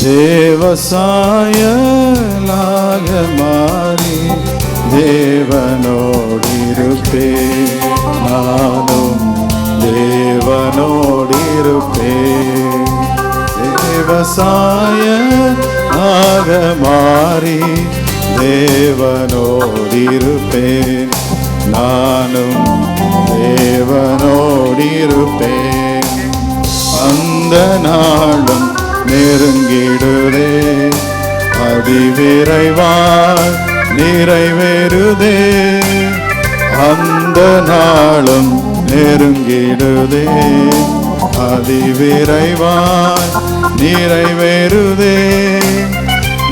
தேவசாயலாக மாறி தேவனோடிருப்பேன். நானும் தேவனோடிருப்பேன். தேவசாயலாக மாறி தேவனோடிருப்பேன். நானும் தேவனோடிருப்பேன். அந்த நாளும் நெருங்கிடுதே, அதிவிரைவாய் நிறைவேறுதே. அந்த நாளும் நெருங்கிடுதே, அதிவிரைவாய் நிறைவேறுதே.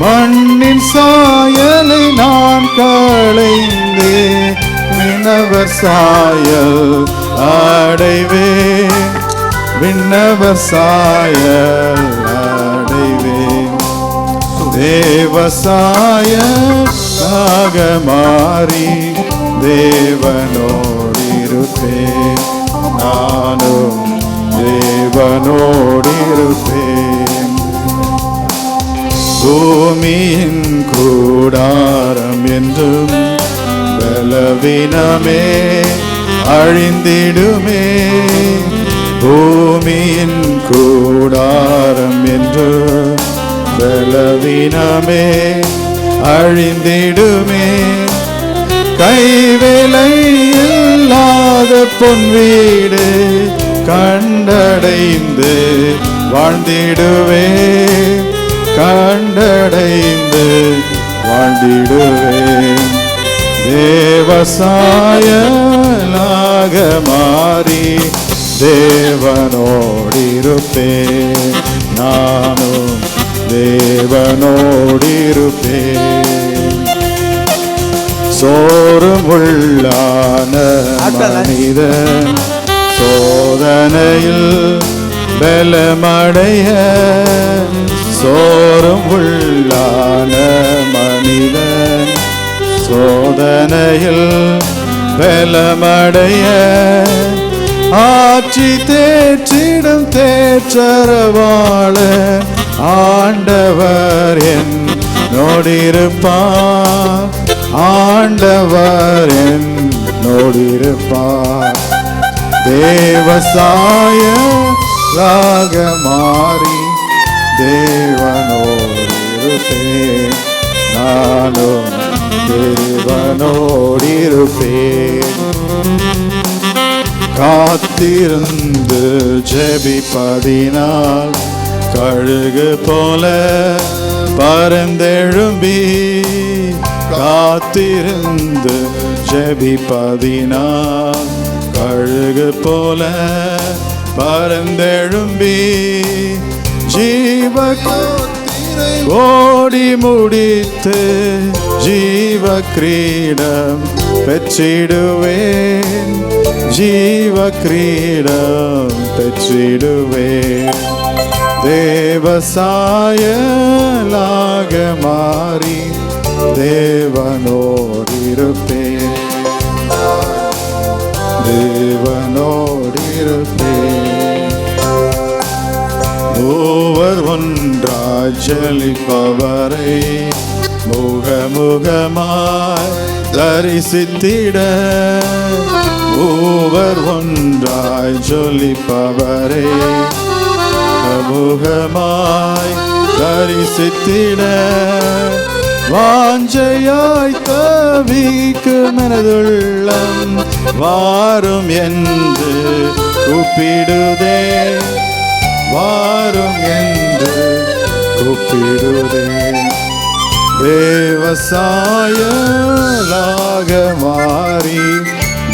மண்ணின் சாயலை நான் களைந்தே விண்ணவர் சாயல் அடைவேன். விண்ணவர் சாயல் அடைவேன். தேவசாயலாக மாறி தேவனோடிருப்பேன். நானும் தேவனோடிருப்பேன். பூமியின் கூடாரம் என்றும் பலவீனமே அழிந்திடுமே. பூமியின் கூடாரம் என்று பலவீனமே அழிந்திடுமே. கைவேலை இல்லாத பொன் வீடு கண்டடைந்து வாழ்ந்திடுவே. கண்டடைந்து வாழ்ந்திடுவேன். தேவசாயலாக மாறி தேவனோடிருப்பேன். நானும் தேவனோடிருப்பேன். சோறும் உள்ளான மனிதன் சோதனையில் பலமடைய. சோறும் உள்ளான மனிதன் சோதனையில் பலமடைய. ஆட்சி தேற்றிடும் தேற்றரவாள ஆண்டவர் என்னோடிருப்பார். ஆண்டவர் என்னோடிருப்பார். தேவசாயலாக மாறி தேவனோடிருப்பேன். நானும் தேவனோடிருப்பேன். காத்திருந்து ஜெபிப்பதினால் கழுகு போல பறந்தெழும்பி. காத்திருந்து ஜெபிப்பதினால் கழுகு போல பறந்தெழும்பி. ஜீவ ஓடி முடித்து ஜீவ கிரீடம் பெற்றிடுவேன். ஜீவ கிரீடம் பெற்றிடுவேன். தேவசாயலாக மாறி தேவனோடிருப்பேன். தேவனோடிருப்பேன். மூவர் ஒன்றாய் ஜலிப்பவரை முகமுகமாய் தரிசித்திட. மூவர் ஒன்றாய் ஜொலிப்பவரை முகமாய் தரிசித்திட. வாஞ்சையாய் தவிக்கும் எனதுள்ளம் வாரும் என்று கூப்பிடுதே. வாரும் என்று கூப்பிடுதே. தேவசாயலாக மாறி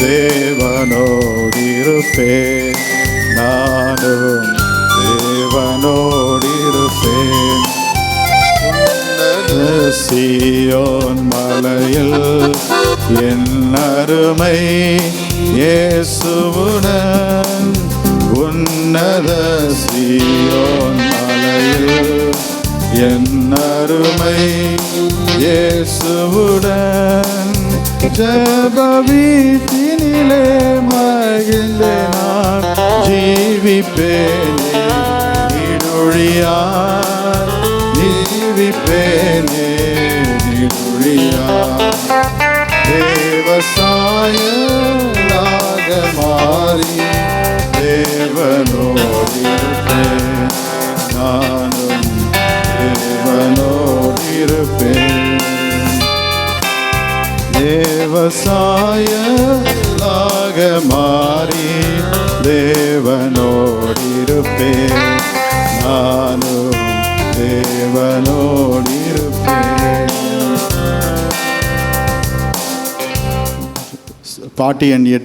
தேவனோடிருப்பேன். நானும் தேவனோடிருப்பேன். சீயோன் மலையில் என் அருமை இயேசுவுடன். உன்னத சீயோன் மலையில் என் அருமை இயேசுவுடன். ஜெப வீட்டினிலே மகிழ்ந்து நான் ஜீவிப்பேனே. நீடொழியார் தேவசாயலாக மாறி தேவனோடிருப்பேன். நானும் தேவனோடிருப்பேன். தேவசாயலாக மாறி தேவனோடிருப்பேன். நானும் தேவனோடிருப்பேன். பாட்டு எண் 8.